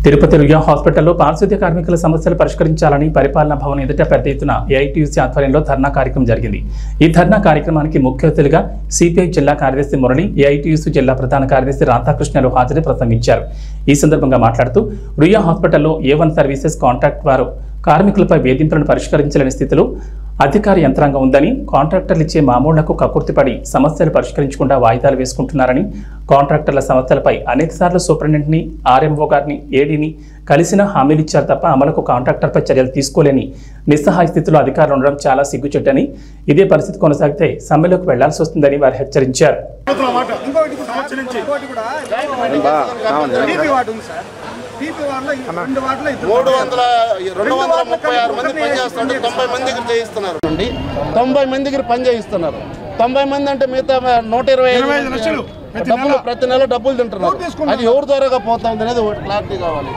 తిరుపతి రుయా హాస్పిటల్లో పారిశుద్ధ్య కార్మికుల సమస్యలు పరిష్కరించాలని పరిపాలనా భవన్ ఎదుట పెద్ద ఎత్తున ఏఐటీయూసీ ఆధ్వర్యంలో ధర్నా కార్యక్రమం జరిగింది. ఈ ధర్నా కార్యక్రమానికి ముఖ్య అతిథిగా సిపిఐ జిల్లా కార్యదర్శి మురళి, ఏఐటీయూసీ జిల్లా ప్రధాన కార్యదర్శి రాధాకృష్ణలు హాజరై ప్రసంగించారు. ఈ సందర్భంగా మాట్లాడుతూ రుయా హాస్పిటల్లో A1 సర్వీసెస్ కాంట్రాక్ట్ వారు కార్మికులపై వేధింపులను పరిష్కరించలేని స్థితిలో అధికార యంత్రాంగం ఉందని, కాంట్రాక్టర్లు ఇచ్చే మామూళ్లకు కక్కుర్తిపడి సమస్యలు పరిష్కరించకుండా వాయిదాలు వేసుకుంటున్నారని, కాంట్రాక్టర్ల సమస్యలపై అనేకసార్లు సూపరింటెండెంట్ని, ఆర్ఎంఓ గారిని, ఏడీని కలిసిన హామీలిచ్చారు తప్ప అమలుకు కాంట్రాక్టర్పై చర్యలు తీసుకోలేని నిస్సహాయ స్థితిలో అధికారులు ఉండడం చాలా సిగ్గుచెట్టని, ఇదే పరిస్థితి కొనసాగితే సమ్మెలోకి వెళ్లాల్సి వస్తుందని వారు హెచ్చరించారు. మంది పనిచేస్తుంటే 90 మంది దగ్గర చేయిస్తున్నారు. 90 మంది దగ్గర పని చేయిస్తున్నారు. 90 మంది అంటే మిగతా 125 లక్షలు డబ్బులు ప్రతి నెల డబ్బులు తింటున్నారు. అది ఎవరి ద్వారాగా పోతుంది అనేది క్లారిటీ కావాలి.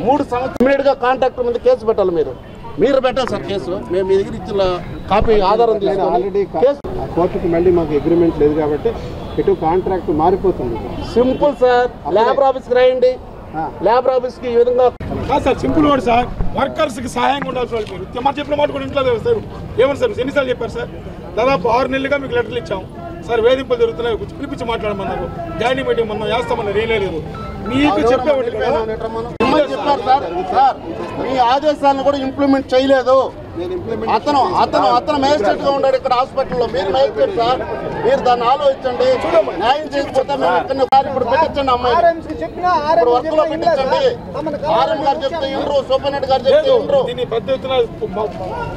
3 సంవత్సరాలు ఇమీడియట్ గా కాంట్రాక్టర్ మీద కేసు పెట్టాలి. మీరు పెట్టాలి సార్ కేసు. మేము మీ దగ్గర ఇచ్చిన కాపీ ఆధారం తీసుకొని కోర్టుకి మళ్ళీ మాకు అగ్రిమెంట్ లేదు కాబట్టి ఇటు కాంట్రాక్ట్ మారిపోతుంది. సింపుల్ సార్, లేబర్ ఆఫీస్కి రాయండి. లేబర్ ఆఫీస్కి ఈ విధంగా సార్ సింపుల్ వర్డ్ సార్. వర్కర్స్కి సహాయంగా ఉండాలి సార్. మీరు మరి చెప్పిన మాట కూడా ఇంట్లో సార్ ఏమని సార్ ఎన్నిసార్లు చెప్పారు సార్? దాదాపు 6 నెలలుగా మీకు లెటర్లు ఇచ్చాం సార్. వేధింపులు జరుగుతున్నాయి, పిలిపించి మాట్లాడమన్నారు. జాయినింగ్ మీటింగ్ మనం వేస్తామన్నారు, ఏం లేదు. మీకు చెప్పేవాళ్ళు చెప్పారు సార్. మీ ఆదేశాలను కూడా ఇంప్లిమెంట్ చేయలేదు. అతను మేజిస్ట్రేట్ గా ఉన్నాడు ఇక్కడ హాస్పిటల్లో. మీరు మేజిస్ట్రేట్ సార్, మీరు దాన్ని ఆలోచించండి. న్యాయం చేయకపోతే ఇప్పుడు పెట్టించండి. అమ్మాయి ఇప్పుడు వర్క్ లో పెట్టించండి. ఆర్ఎం గారు చెప్తే ఇండ్రు, సూపరింటెండెంట్ గారు చెప్తే ఇండ్రు. దీన్ని పెద్ద ఎత్తున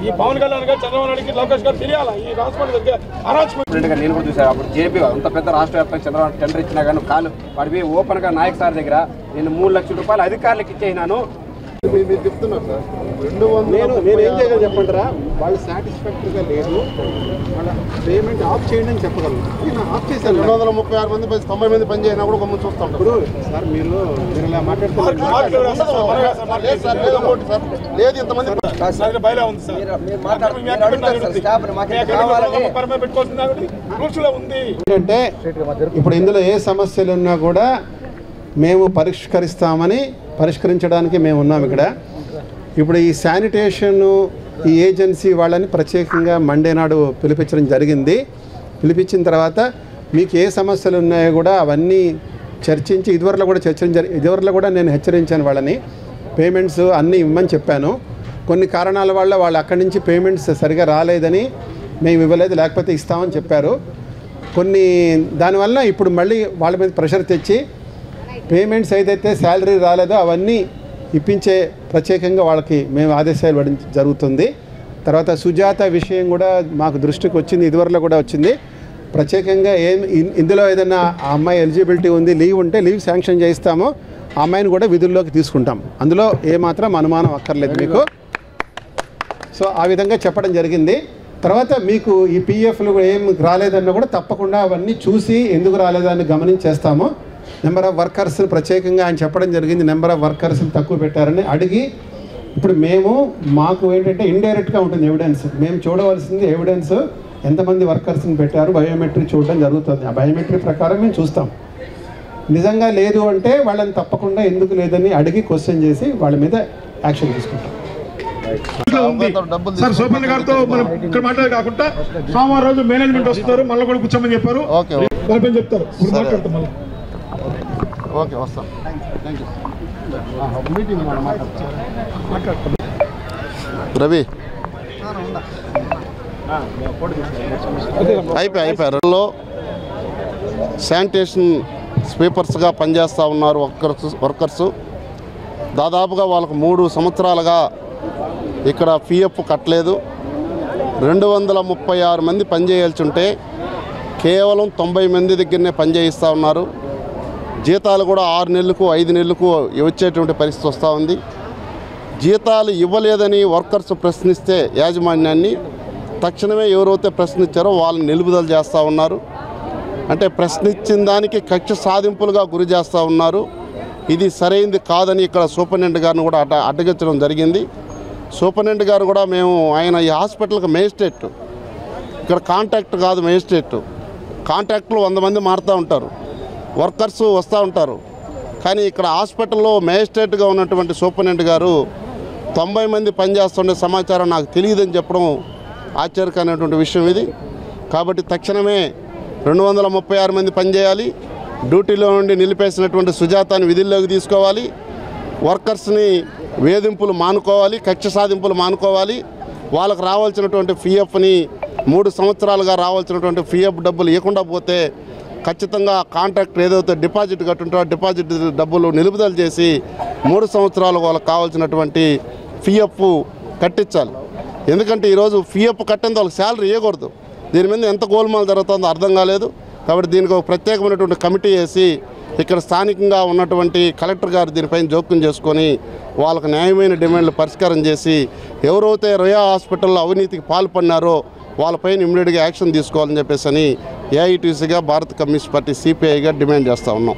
ఈ పవన్ కళ్యాణ్ గారు, చంద్రబాబు నాయుడుకి, లోకేష్ గారు తెలియాలా ఈ హాస్పిటల్ దగ్గర అరాచకం. నేను కూడా చూసాను. అప్పుడు జేపీ అంత పెద్ద రాష్ట్ర వ్యాప్తంగా చంద్రబాబు టెండర్ ఇచ్చినా కానీ కాలు వాడివి ఓపెన్ గా నాయక్ సార్ దగ్గర నేను 3 లక్షల రూపాయలు అధికారులకు ఇచ్చేసినాను. మీరు చెప్తున్నారు సార్ 200 నేను ఏం చేయగలను చెప్పంటారా? వాళ్ళు సాటిస్ఫాక్టరీగా లేదు, వాళ్ళ పేమెంట్ ఆఫ్ చేయండి అని చెప్పగలను. ఆఫ్ చేశాను. 236 మంది 90 మంది పని చేసినా కూడా గమ్మున చూస్తాం. ఇప్పుడు సార్ మీరు ఇలా మాట్లాడుతున్నారు. లేదు ఇంతమంది బయలా ఉంది సార్. ఏంటంటే ఇప్పుడు ఇందులో ఏ సమస్యలు ఉన్నా కూడా మేము పరిష్కరించడానికి మేము ఉన్నాం ఇక్కడ. ఇప్పుడు ఈ శానిటేషన్ ఈ ఏజెన్సీ వాళ్ళని ప్రత్యేకంగా మండే నాడు పిలిపించడం జరిగింది. పిలిపించిన తర్వాత మీకు ఏ సమస్యలు ఉన్నాయో కూడా అవన్నీ చర్చించి ఇదివరలో కూడా నేను హెచ్చరించాను వాళ్ళని. పేమెంట్స్ అన్నీ ఇవ్వమని చెప్పాను. కొన్ని కారణాల వల్ల వాళ్ళు అక్కడి నుంచి పేమెంట్స్ సరిగా రాలేదని, మేము ఇవ్వలేదు లేకపోతే ఇస్తామని చెప్పారు. దానివల్ల ఇప్పుడు మళ్ళీ వాళ్ళ మీద ప్రెషర్ తెచ్చి పేమెంట్స్ ఏదైతే శాలరీ రాలేదో అవన్నీ ఇప్పించే ప్రత్యేకంగా వాళ్ళకి మేము ఆదేశాలు ఇవ్వడం జరుగుతుంది. తర్వాత సుజాత విషయం కూడా మాకు దృష్టికి వచ్చింది, ఇదివరలో కూడా వచ్చింది. ప్రత్యేకంగా ఇందులో ఏదైనా ఆ అమ్మాయి ఎలిజిబిలిటీ ఉంది, లీవ్ ఉంటే లీవ్ శాంక్షన్ చేయిస్తాము, ఆ అమ్మాయిని కూడా విధుల్లోకి తీసుకుంటాం. అందులో ఏమాత్రం అనుమానం అక్కర్లేదు మీకు. సో ఆ విధంగా చెప్పడం జరిగింది. తర్వాత మీకు ఈ పిఎఫ్లు ఏం రాలేదన్నా కూడా తప్పకుండా అవన్నీ చూసి ఎందుకు రాలేదని గమనించేస్తాము. నెంబర్ ఆఫ్ వర్కర్స్ని ప్రత్యేకంగా ఆయన చెప్పడం జరిగింది. నెంబర్ ఆఫ్ వర్కర్స్ని తక్కువ పెట్టారని అడిగి ఇప్పుడు మాకు ఏంటంటే ఇండైరెక్ట్గా ఉంటుంది ఎవిడెన్స్. మేము చూడవలసింది ఎవిడెన్స్, ఎంతమంది వర్కర్స్ని పెట్టారు, బయోమెట్రీ చూడడం జరుగుతుంది. ఆ బయోమెట్రీ ప్రకారం మేము చూస్తాం. నిజంగా లేదు అంటే వాళ్ళని తప్పకుండా ఎందుకు లేదని అడిగి క్వశ్చన్ చేసి వాళ్ళ మీద యాక్షన్ తీసుకుంటాం. సార్ సోపన్ గారితో మనం ఇక్కడ మాట్లాడే కాకుండా సోమవారం రోజు మేనేజ్మెంట్ వస్తారు, మళ్ళీ కూడా కూర్చోమని చెప్పారు. వాళ్ళపై చెప్తారు. మాట్లాడతాం మళ్ళీ. ఓకే వస్తాం. రవి అయిపోయారు. శానిటేషన్ స్వీపర్స్గా పనిచేస్తూ ఉన్నారు వర్కర్స్. దాదాపుగా వాళ్ళకు 3 సంవత్సరాలుగా ఇక్కడ పిఎఫ్ కట్టలేదు. 236 మంది పనిచేయాల్సి ఉంటే కేవలం 90 మంది దగ్గరనే పనిచేయిస్తూ ఉన్నారు. జీతాలు కూడా 6 నెలలకు 5 నెలలకు వచ్చేటువంటి పరిస్థితి వస్తూ ఉంది. జీతాలు ఇవ్వలేదని వర్కర్స్ ప్రశ్నిస్తే యాజమాన్యాన్ని తక్షణమే ఎవరైతే ప్రశ్నించారో వాళ్ళని నిలుపుదల చేస్తూ ఉన్నారు. అంటే ప్రశ్నించిన దానికి కక్ష సాధింపులుగా గురి చేస్తూ ఉన్నారు. ఇది సరైనది కాదని ఇక్కడ సూపరింటెండెంట్ గారిని కూడా అడ్డగించడం జరిగింది. సూపరింటెండెంట్ గారు కూడా ఆయన ఈ హాస్పిటల్కి మేజిస్ట్రేట్, ఇక్కడ కాంట్రాక్ట్ కాదు మేజిస్ట్రేట్. కాంట్రాక్టులు 100 మంది మారుతూ ఉంటారు, వర్కర్స్ వస్తూ ఉంటారు. కానీ ఇక్కడ హాస్పిటల్లో మేజిస్ట్రేట్గా ఉన్నటువంటి సూపరింటెండెంట్ గారు 90 మంది పనిచేస్తుండే సమాచారం నాకు తెలియదని చెప్పడం ఆశ్చర్యకరమైనటువంటి విషయం ఇది. కాబట్టి తక్షణమే 236 మంది పనిచేయాలి. డ్యూటీలో నుండి నిలిపేసినటువంటి సుజాతని విధుల్లోకి తీసుకోవాలి. వర్కర్స్ని వేధింపులు మానుకోవాలి, కక్ష సాధింపులు మానుకోవాలి. వాళ్ళకు రావాల్సినటువంటి పిఎఫ్ని 3 సంవత్సరాలుగా రావాల్సినటువంటి పిఎఫ్ డబ్బులు ఇవ్వకుండా పోతే ఖచ్చితంగా కాంట్రాక్టర్ ఏదైతే డిపాజిట్ కట్టుంటారో డిపాజిట్ డబ్బులు నిలుపుదల చేసి 3 సంవత్సరాలు వాళ్ళకి కావాల్సినటువంటి పిఎఫ్ కట్టించాలి. ఎందుకంటే ఈరోజు పిఎఫ్ కట్టేంత వాళ్ళకి శాలరీ ఇవ్వకూడదు. దీని మీద ఎంత గోల్మాల్ జరుగుతుందో అర్థం కాలేదు. కాబట్టి దీనికి ఒక ప్రత్యేకమైనటువంటి కమిటీ వేసి ఇక్కడ స్థానికంగా ఉన్నటువంటి కలెక్టర్ గారు దీనిపైన జోక్యం చేసుకొని వాళ్ళకు న్యాయమైన డిమాండ్లు పరిష్కారం చేసి ఎవరైతే రొయా హాస్పిటల్లో అవినీతికి పాల్పడినారో వాళ్ళపైన ఇమ్మీడియట్గా యాక్షన్ తీసుకోవాలని చెప్పేసి ఏఐటీసీగా భారత కమ్యూనిస్ట్ పార్టీ సిపిఐగా డిమాండ్ చేస్తూ ఉన్నాం.